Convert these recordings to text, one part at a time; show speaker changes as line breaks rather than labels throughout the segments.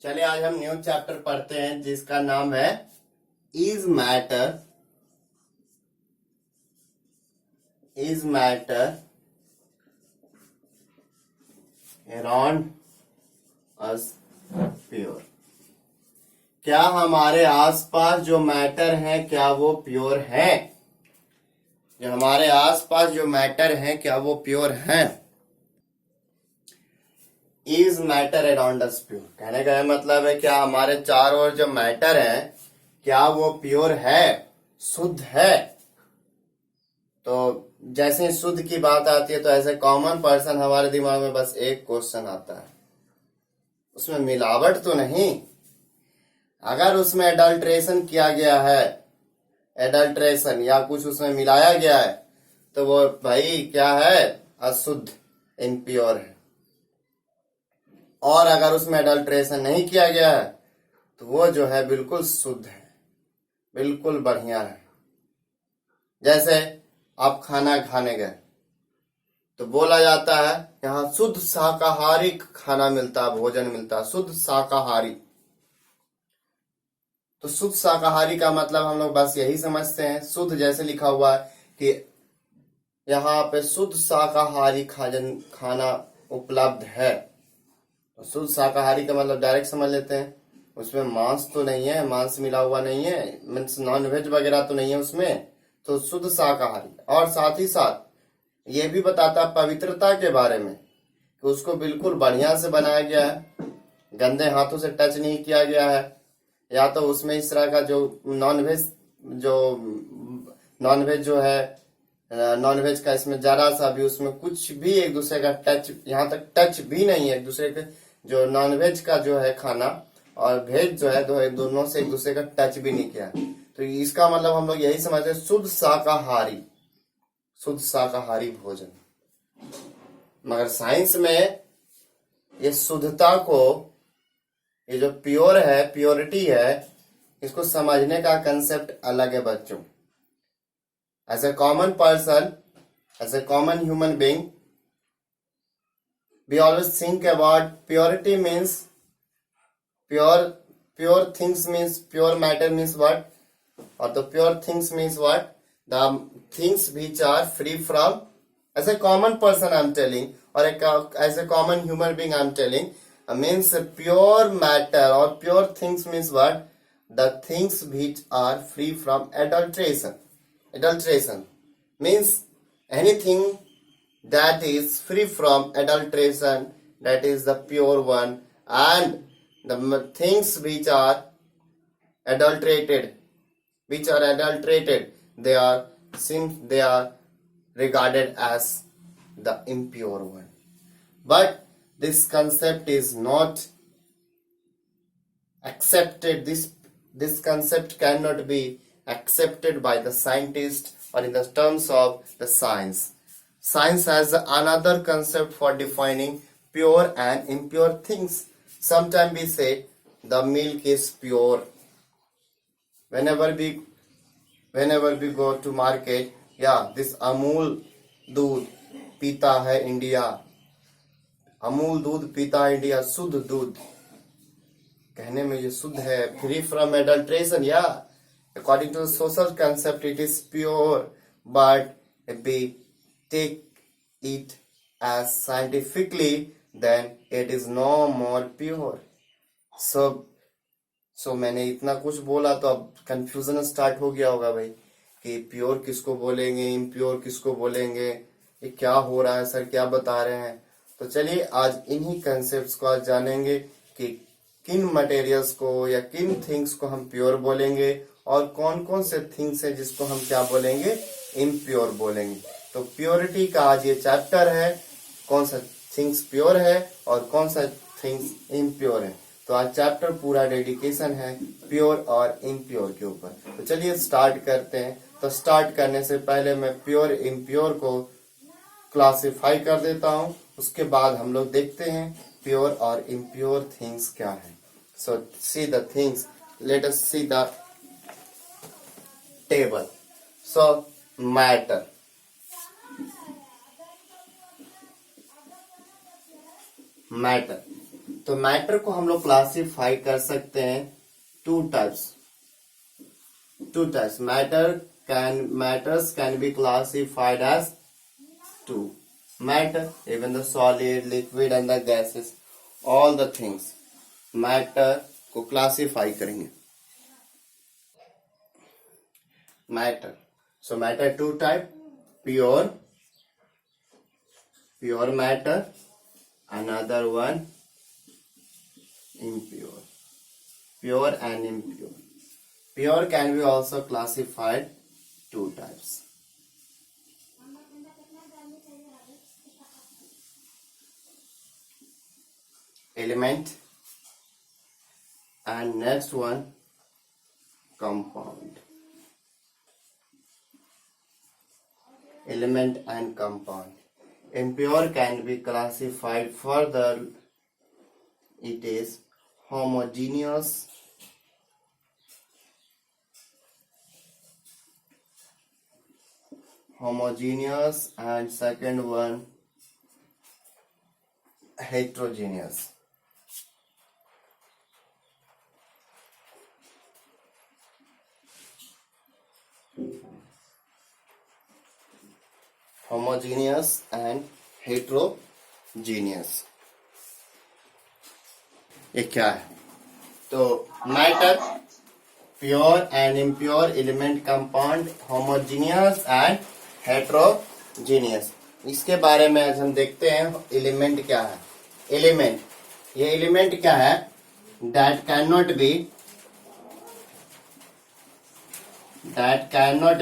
चलिए आज हम न्यू चैप्टर पढ़ते हैं जिसका नाम है is matter around us pure. क्या हमारे आसपास जो मैटर है क्या वो प्योर है? जो हमारे आसपास जो मैटर है क्या वो प्योर है? Is matter around us pure कहने का मतलब है क्या हमारे चारों ओर जो मैटर है क्या वो प्योर है, शुद्ध है? तो जैसे ही शुद्ध की बात आती है तो ऐसे कॉमन पर्सन हमारे दिमाग में बस एक क्वेश्चन आता है, उसमें मिलावट तो नहीं? अगर उसमें एडल्ट्रेशन किया गया है, एडल्ट्रेशन या कुछ उसमें मिलाया गया है तो वो भाई क्या है? अशुद्ध, इम्प्योर है। और अगर उसमें एडल्ट्रेशन नहीं किया गया है तो वो जो है बिल्कुल शुद्ध है, बिल्कुल बढ़िया है। जैसे आप खाना खाने गए तो बोला जाता है यहाँ शुद्ध शाकाहारी खाना मिलता है, भोजन मिलता है, शुद्ध शाकाहारी। तो शुद्ध शाकाहारी का मतलब हम लोग बस यही समझते हैं, शुद्ध जैसे लिखा हुआ है कि यहाँ पे शुद्ध शाकाहारी खाना उपलब्ध है। तो शुद्ध शाकाहारी का मतलब डायरेक्ट समझ लेते हैं, उसमें मांस तो नहीं है, मांस मिला हुआ नहीं है, मीन्स नॉन वेज वगैरह तो नहीं है उसमें, तो शुद्ध शाकाहारी। और साथ ही साथ ये भी बताता पवित्रता के बारे में कि उसको बिल्कुल बढ़िया से बनाया गया है, गंदे हाथों से टच नहीं किया गया है, या तो उसमें इस तरह का जो नॉनवेज जो है, नॉनवेज का इसमें जरा सा भी उसमें कुछ भी एक दूसरे का टच, यहाँ तक टच भी नहीं है एक दूसरे के। जो नॉनवेज का जो है खाना और वेज जो है दोनों से एक दूसरे का टच भी नहीं किया। तो इसका मतलब हम लोग यही समझते हैं शुद्ध शाकाहारी, शुद्ध शाकाहारी भोजन। मगर साइंस में ये शुद्धता को, ये जो प्योर है, प्योरिटी है, इसको समझने का कंसेप्ट अलग है बच्चों। As a common person, as a common human being, we always think about purity means pure things means pure matter means what? Or the pure things means what? The things which are free from, as a common person I'm telling, or as a common human being I'm telling, means pure matter or pure things means what? The things which are free from adulteration. Adulteration means anything that is free from adulteration, that is the pure one. And the things which are adulterated, they are regarded as the impure one. But this concept is not accepted, this concept cannot be accepted by the scientist or in the terms of the science. Science has another concept for defining pure and impure things. Sometimes we say the milk is pure. Whenever we go to market, yeah, this Amul दूध पीता है India, Amul दूध पीता है India, शुद्ध दूध। कहने में ये शुद्ध है, फ्री फ्रॉम एडल्ट्रेशन, या according to the social concept it is pure, but if we take it as scientifically then it is no more pure. So मैंने इतना कुछ बोला तो अब कंफ्यूजन स्टार्ट हो गया होगा भाई कि प्योर किसको बोलेंगे, इम्प्योर किसको बोलेंगे, ये क्या हो रहा है सर, क्या बता रहे हैं? तो चलिए आज इन्हीं कंसेप्ट्स को आज जानेंगे कि किन मटेरियल्स को या किन थिंग्स को हम प्योर बोलेंगे और कौन कौन से थिंग्स है जिसको हम क्या बोलेंगे, इम्प्योर बोलेंगे। तो प्योरिटी का आज ये चैप्टर है, कौन सा थिंग्स प्योर है और कौन सा थिंग्स इम्प्योर है। तो आज चैप्टर पूरा डेडिकेशन है प्योर और इम्प्योर के ऊपर। तो चलिए स्टार्ट करते हैं। तो स्टार्ट करने से पहले मैं प्योर इम्प्योर को क्लासिफाई कर देता हूँ, उसके बाद हम लोग देखते हैं प्योर और इम्प्योर थिंग्स क्या है। So see the things, let us see the table. So matter, matter तो मैटर को हम लोग क्लासिफाई कर सकते हैं two types matters can be classified as two matter, even the solid, liquid and the gases, all the things matter को classify करेंगे. matter two type, pure matter, another one impure, pure and impure. Pure can be also classified two types. Element and next one compound. Element and compound. Impure can be classified further. It is homogeneous, and second one heterogeneous. Homogeneous and heterogeneous. ये क्या है? तो matter, pure and impure, element, compound, homogeneous and heterogeneous. इसके बारे में आज हम देखते हैं एलिमेंट क्या है. एलिमेंट, ये एलिमेंट क्या है? That can not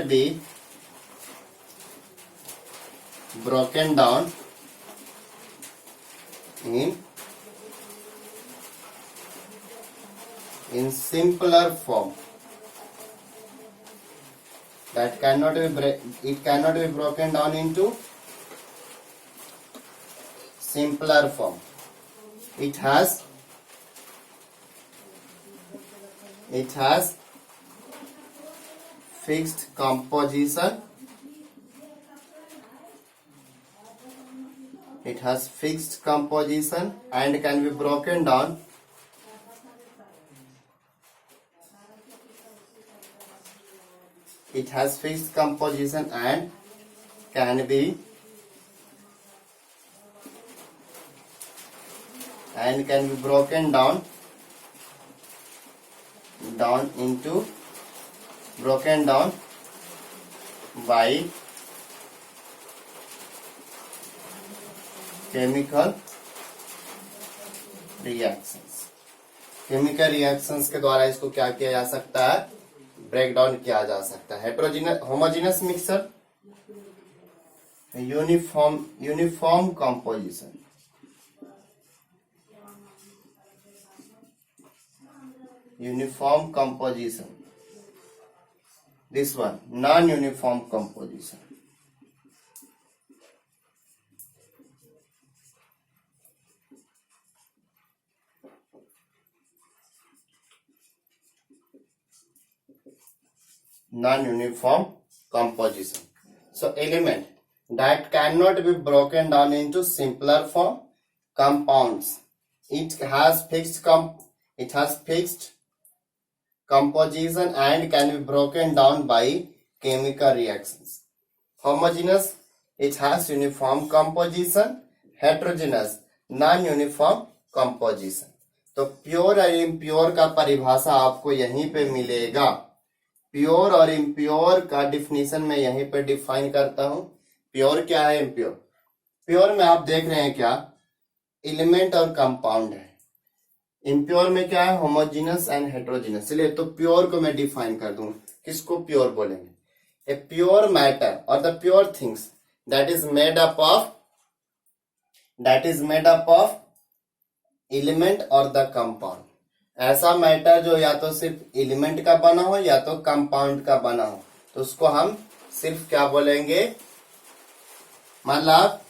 be broken down in simpler form. It cannot be broken down into simpler form. It has fixed composition. It has fixed composition and can be broken down can be broken down by chemical reactions के द्वारा इसको क्या किया जा सकता है? Break down किया जा सकता है. Homogeneous mixer, uniform composition. This one non-uniform composition. Non-uniform composition. So element that cannot be broken down into simpler form. Compounds, it has fixed composition and can be broken down by chemical reactions. Homogeneous, it has uniform composition. Heterogeneous, non-uniform composition. तो pure और impure का परिभाषा आपको यहीं पे मिलेगा. Pure और impure का डिफिनीशन मैं यहीं पे डिफाइन करता हूं. प्योर क्या है, इम्प्योर. प्योर में आप देख रहे हैं क्या? एलिमेंट और कंपाउंड है. इम्प्योर में क्या है? Homogeneous and heterogeneous. चलिए तो प्योर को मैं डिफाइन कर दूं. किसको प्योर बोलेंगे? ए प्योर मैटर और the pure things that is made up of element और द कंपाउंड. ऐसा मैटर जो या तो सिर्फ एलिमेंट का बना हो या तो कंपाउंड का बना हो, तो उसको हम सिर्फ क्या बोलेंगे? मतलब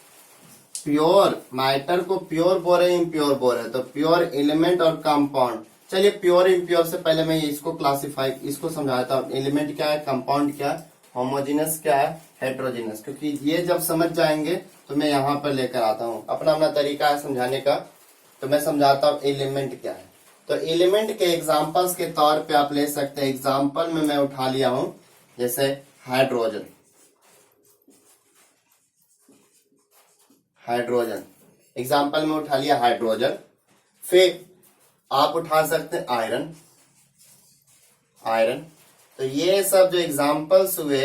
प्योर मैटर को प्योर बोल रहे, इम्प्योर बोल रहे, तो प्योर एलिमेंट और कंपाउंड. चलिए प्योर इम्प्योर से पहले मैं इसको समझाता हूँ. एलिमेंट क्या है, कंपाउंड क्या है, होमोजीनस क्या है, हेट्रोजीनस. क्योंकि ये जब समझ जाएंगे तो मैं यहाँ पर लेकर आता हूँ. अपना तरीका है समझाने का. तो मैं समझाता हूं एलिमेंट क्या है। तो एलिमेंट के एग्जांपल्स के तौर पे आप ले सकते हैं। एग्जांपल में मैं उठा लिया हूं जैसे हाइड्रोजन, हाइड्रोजन एग्जांपल में उठा लिया हाइड्रोजन। फिर आप उठा सकते हैं आयरन, आयरन। तो ये सब जो एग्जांपल्स हुए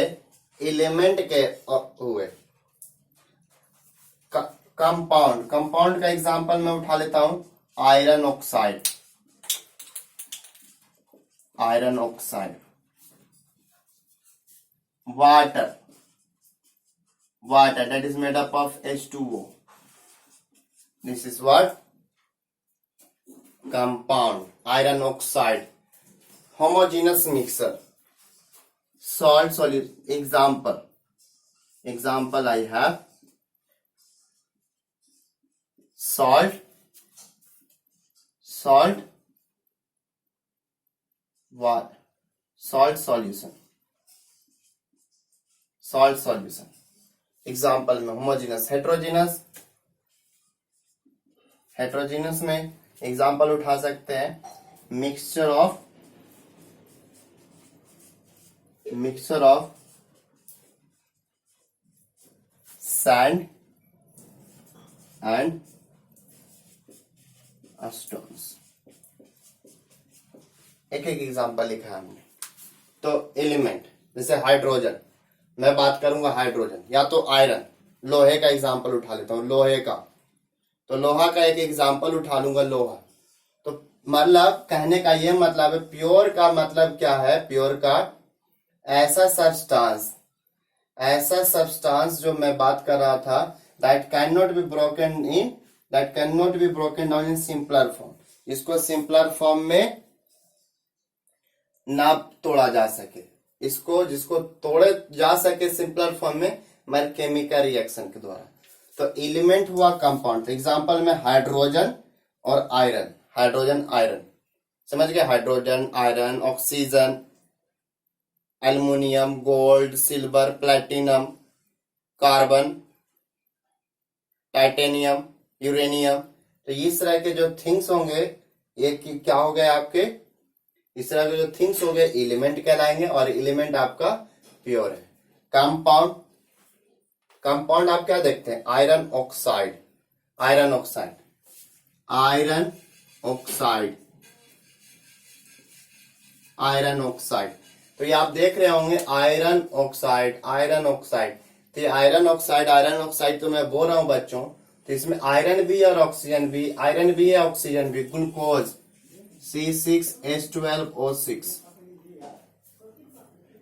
एलिमेंट के हुए। कंपाउंड, कंपाउंड का एग्जांपल मैं उठा लेता हूं iron oxide, iron oxide. Water, water that is made up of H2O. This is what? Compound, iron oxide. Homogeneous mixture, salt solution. Example, example I have salt, salt, what? Salt solution, salt solution. Example में homogeneous, heterogeneous, heterogeneous में example उठा सकते हैं mixture of, mixture of sand and stones. एक एक example लिखा है हमने। तो एलिमेंट जैसे हाइड्रोजन, मैं बात करूंगा हाइड्रोजन, या तो आयरन, लोहे का एग्जांपल उठा लेता हूं, लोहे का। तो लोहा का एक एग्जांपल उठा लूंगा, लोहा। तो मतलब कहने का ये मतलब है, प्योर का मतलब क्या है? प्योर का ऐसा सब्सटेंस, ऐसा सब्सटेंस जो मैं बात कर रहा था, that can not be broken in, that can not be broken down in simpler form. इसको सिंपलर फॉर्म में ना तोड़ा जा सके, इसको जिसको तोड़े जा सके सिंपलर फॉर्म में मगर केमिकल रिएक्शन के द्वारा। तो एलिमेंट हुआ कंपाउंड। एग्जांपल में हाइड्रोजन और आयरन, हाइड्रोजन आयरन, समझ गए? Hydrogen iron, oxygen, aluminium, gold, silver, platinum, carbon, titanium, uranium. तो इस तरह के जो थिंग्स होंगे ये क्या हो गए आपके? इस तरह के जो थिंग्स हो गए एलिमेंट कहलाएंगे, और एलिमेंट आपका प्योर है। कंपाउंड, कंपाउंड आप क्या देखते हैं? Iron oxide, iron oxide, iron oxide, iron oxide. तो ये आप देख रहे होंगे आयरन ऑक्साइड, आयरन ऑक्साइड। तो ये आयरन ऑक्साइड, आयरन ऑक्साइड तो मैं बोल रहा हूं बच्चों, तो इसमें आयरन भी और ऑक्सीजन भी, आयरन भी है ऑक्सीजन भी। Glucose C6H12O6,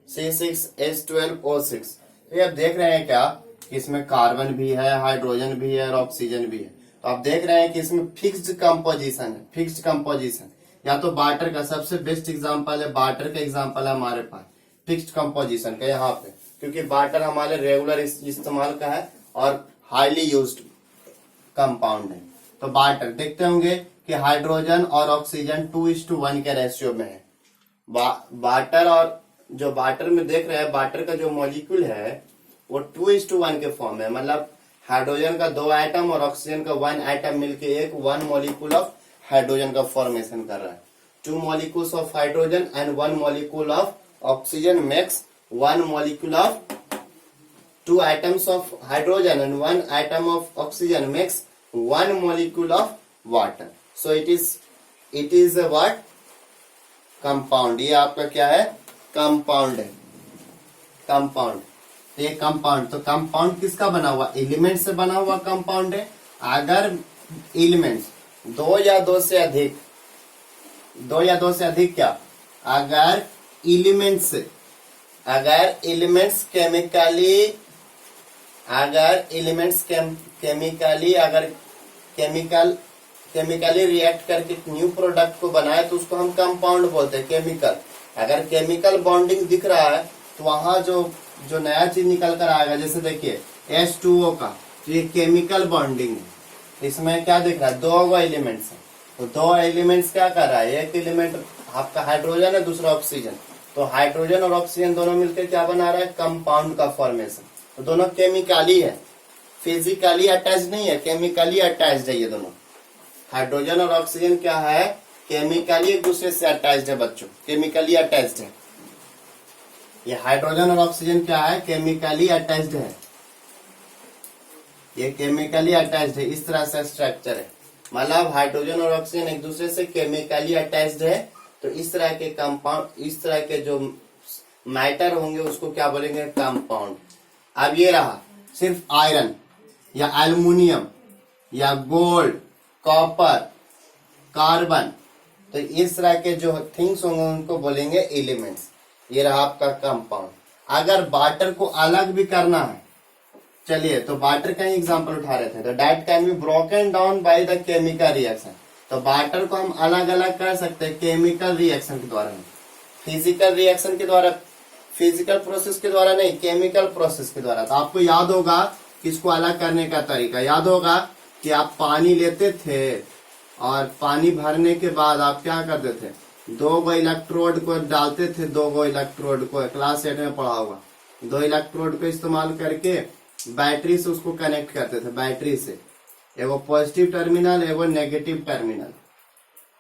C6H12O6। तो ये आप देख रहे हैं क्या कि इसमें कार्बन भी है, हाइड्रोजन भी है और ऑक्सीजन भी है। तो आप देख रहे हैं कि इसमें फिक्स्ड कंपोजिशन है, फिक्स्ड कंपोजिशन। या तो वाटर का सबसे बेस्ट एग्जांपल है, वाटर का एग्जांपल है हमारे पास फिक्स्ड कंपोजिशन का यहाँ पे, क्योंकि वाटर हमारे रेगुलर इस्तेमाल का है और हाईली यूज्ड कंपाउंड है। तो वाटर देखते होंगे कि हाइड्रोजन और ऑक्सीजन 2:1 के रेशियो में है। वाटर और जो वाटर में देख रहे हैं, वाटर का जो मॉलिक्यूल है वो 2:1 के फॉर्म है। मतलब हाइड्रोजन का 2 एटम और ऑक्सीजन का 1 एटम मिलके एक 1 मॉलिक्यूल ऑफ हाइड्रोजन का फॉर्मेशन कर रहा है। 2 molecules of hydrogen and 1 molecule of oxygen makes 1 molecule of 2 atoms of hydrogen and 1 atom of oxygen makes 1 molecule of water. So it is a what? Compound. ये आपका क्या है? Compound है, compound. तो ये कंपाउंड, तो कंपाउंड किसका बना हुआ? एलिमेंट से बना हुआ कंपाउंड है। अगर एलिमेंट्स 2 या 2 से अधिक, 2 या 2 से अधिक क्या? अगर एलिमेंट्स केमिकली, अगर एलिमेंट्स केमिकली, अगर केमिकली रिएक्ट करके न्यू प्रोडक्ट को बनाए तो उसको हम कंपाउंड बोलते हैं, केमिकल। अगर केमिकल बॉन्डिंग दिख रहा है तो वहां जो नया चीज निकल कर आएगा, जैसे देखिए H2O का, तो ये केमिकल बॉन्डिंग है। इसमें क्या दिख रहा है? 2 एलिमेंट्स है। तो 2 एलिमेंट्स क्या कर रहा है? एक एलिमेंट आपका हाइड्रोजन है, दूसरा ऑक्सीजन। तो हाइड्रोजन और ऑक्सीजन दोनों मिलकर क्या बना रहा है? कंपाउंड का फॉर्मेशन। तो दोनों केमिकली है, फिजिकली अटैच नहीं है, केमिकली अटैच्ड है ये दोनों। हाइड्रोजन और ऑक्सीजन क्या है, केमिकली एक दूसरे से अटैच्ड है बच्चों, केमिकली अटैच्ड है। ये हाइड्रोजन और ऑक्सीजन क्या है, केमिकली अटैच्ड है, ये केमिकली अटैच्ड है, इस तरह से स्ट्रक्चर है। मतलब हाइड्रोजन और ऑक्सीजन एक दूसरे से केमिकली अटैच्ड है, तो इस तरह के कंपाउंड, इस तरह के जो मैटर होंगे उसको क्या बोलेंगे, कंपाउंड। अब ये रहा सिर्फ आयरन या एल्युमिनियम या गोल्ड, कॉपर, कार्बन, तो इस तरह के जो थिंग्स होंगे उनको बोलेंगे एलिमेंट्स। ये रहा आपका कंपाउंड। अगर वाटर को अलग भी करना है, चलिए तो वाटर का ही एग्जांपल उठा रहे थे, तो that can be broken down by the chemical reaction. तो वाटर को हम अलग अलग कर सकते हैं केमिकल रिएक्शन के द्वारा, फिजिकल रिएक्शन के द्वारा, फिजिकल प्रोसेस के द्वारा नहीं, केमिकल प्रोसेस के द्वारा। तो आपको याद होगा कि इसको अलग करने का तरीका याद होगा कि आप पानी लेते थे और पानी भरने के बाद आप क्या करते थे, 2 इलेक्ट्रोड को डालते थे, 2 इलेक्ट्रोड को क्लास 8 में पढ़ा होगा, 2 इलेक्ट्रोड को इस्तेमाल करके बैटरी से उसको कनेक्ट करते थे, बैटरी से एगो पॉजिटिव टर्मिनल एगो नेगेटिव टर्मिनल,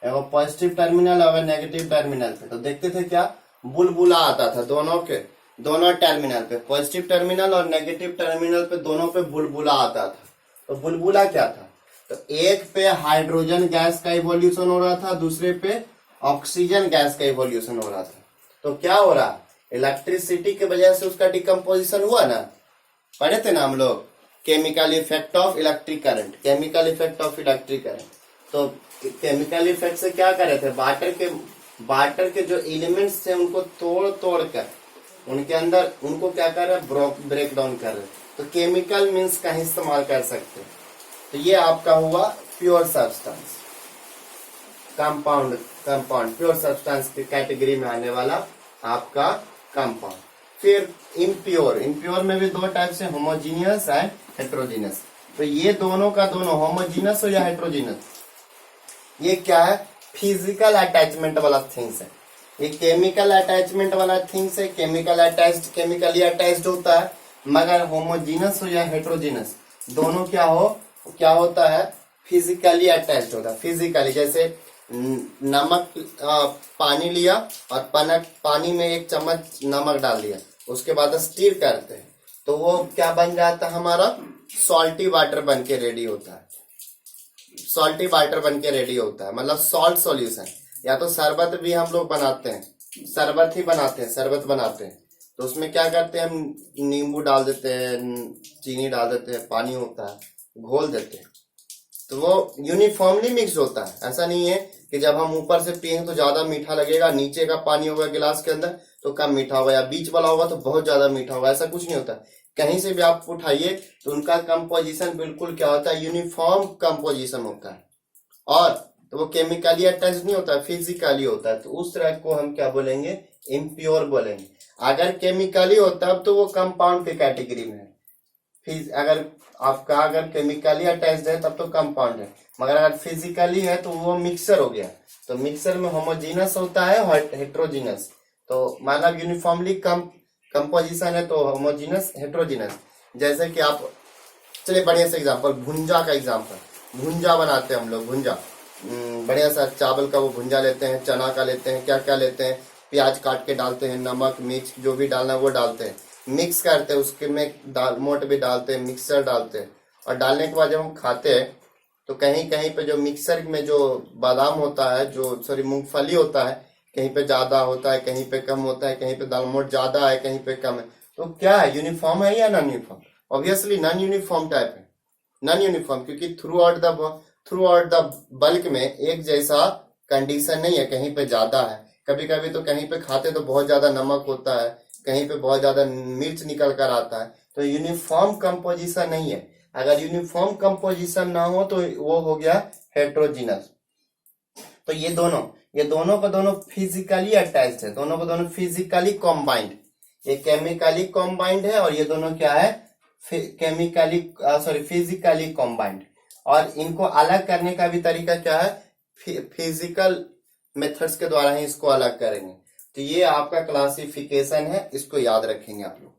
एगो पॉजिटिव टर्मिनल और नेगेटिव टर्मिनल पे। तो देखते थे क्या, बुलबुला आता था दोनों टर्मिनल पे, पॉजिटिव टर्मिनल और नेगेटिव टर्मिनल पे, दोनों पे बुलबुला आता था। तो बुलबुला क्या था, तो एक पे हाइड्रोजन गैस का इवोल्यूशन हो रहा था, दूसरे पे ऑक्सीजन गैस का इवोल्यूशन हो रहा था। तो क्या हो रहा, इलेक्ट्रिसिटी की वजह से उसका डिकम्पोजिशन हुआ ना, पढ़े थे ना हम लोग, chemical effect of electric current, chemical effect of electric current. तो केमिकल इफेक्ट से क्या कर रहे थे, वाटर के जो एलिमेंट्स थे उनको तोड़ कर उनके अंदर उनको क्या कर रहे, ब्रेक डाउन कर रहे। तो केमिकल मीन्स का इस्तेमाल कर सकते हैं। तो ये आपका हुआ pure substance, compound pure substance की कैटेगरी में आने वाला आपका कंपाउंड। फिर इम्प्योर में भी 2 टाइप से, होमोजीनियस एंड हेट्रोजीनियस। तो ये दोनों का दोनों, होमोजीनियस हो या हेट्रोजीनियस, ये क्या है, फिजिकल अटैचमेंट वाला थिंग्स है। ये केमिकल अटैचमेंट वाला थिंग्स है, केमिकली अटैच्ड होता है। मगर होमोजीनियस हो या हेट्रोजीनियस, दोनों क्या होता है, फिजिकली अटैच्ड होता है। फिजिकली जैसे नमक, पानी लिया और पानी में 1 चम्मच नमक डाल दिया, उसके बाद स्टीर करते हैं तो वो क्या बन जाता है, हमारा सॉल्टी वाटर बन के रेडी होता है, सॉल्टी वाटर बन के रेडी होता है, मतलब सॉल्ट सॉल्यूशन। या तो शरबत भी हम लोग बनाते हैं, शरबत बनाते हैं तो उसमें क्या करते हैं, हम नींबू डाल देते हैं, चीनी डाल देते हैं, पानी होता है, घोल देते हैं, तो वो यूनिफॉर्मली मिक्स होता है। ऐसा नहीं है कि जब हम ऊपर से पियेंगे तो ज्यादा मीठा लगेगा, नीचे का पानी होगा गिलास के अंदर तो कम मीठा होगा, या बीच वाला होगा तो बहुत ज्यादा मीठा होगा, ऐसा कुछ नहीं होता। कहीं से भी आप उठाइए तो उनका कंपोजिशन बिल्कुल क्या होता है, यूनिफॉर्म कंपोजिशन होता है। और तो वो केमिकली अटैच नहीं होता, फिजिकली होता है। तो उस तरह को हम क्या बोलेंगे, इम्प्योर बोलेंगे। अगर केमिकली होता है तो वो कंपाउंड की कैटेगरी में है। अगर केमिकली अटैच्ड है तब तो कंपाउंड है, मगर अगर फिजिकली है तो वो मिक्सर हो गया। तो मिक्सर में होमोजीनस होता है और हेट्रोजीनस। तो मतलब यूनिफॉर्मली कंपोजिशन है तो होमोजीनस, हेट्रोजीनस। जैसे कि आप, चलिए बढ़िया सा एग्जांपल, भुंजा का एग्जांपल, भुंजा बनाते हैं हम लोग, भुंजा बढ़िया सा चावल का वो भुंजा लेते हैं, चना का लेते हैं, क्या क्या लेते हैं, प्याज काट के डालते हैं, नमक मिर्च जो भी डालना है वो डालते हैं, मिक्स करते हैं, उसके में दाल मोट भी डालते हैं, मिक्सर डालते हैं, और डालने के बाद जब हम खाते हैं तो कहीं कहीं पे जो मिक्सर में जो बादाम होता है, जो सॉरी मूंगफली होता है, कहीं पे ज्यादा होता है, कहीं पे कम होता है, कहीं पे दाल मोट ज्यादा है, कहीं पे कम है। तो क्या है, यूनिफॉर्म है या non uniform? Obviously non uniform type है, नॉन यूनिफॉर्म, क्योंकि थ्रू आउट द बल्क में एक जैसा कंडीशन नहीं है, कहीं पे ज्यादा है, कभी कभी तो कहीं पे खाते तो बहुत ज्यादा नमक होता है, कहीं पे बहुत ज्यादा मिर्च निकल कर आता है। तो यूनिफॉर्म कंपोजिशन नहीं है। अगर यूनिफॉर्म कंपोजिशन ना हो तो वो हो गया हेट्रोजीनस। तो ये दोनों का दोनों फिजिकली अटैच्ड है, दोनों का दोनों फिजिकली कॉम्बाइंड। ये केमिकली कॉम्बाइंड है और ये दोनों क्या है, फिजिकली कॉम्बाइंड। और इनको अलग करने का भी तरीका क्या है, फिजिकल मेथड्स के द्वारा ही इसको अलग करेंगे। तो ये आपका क्लासिफिकेशन है, इसको याद रखेंगे आप लोग।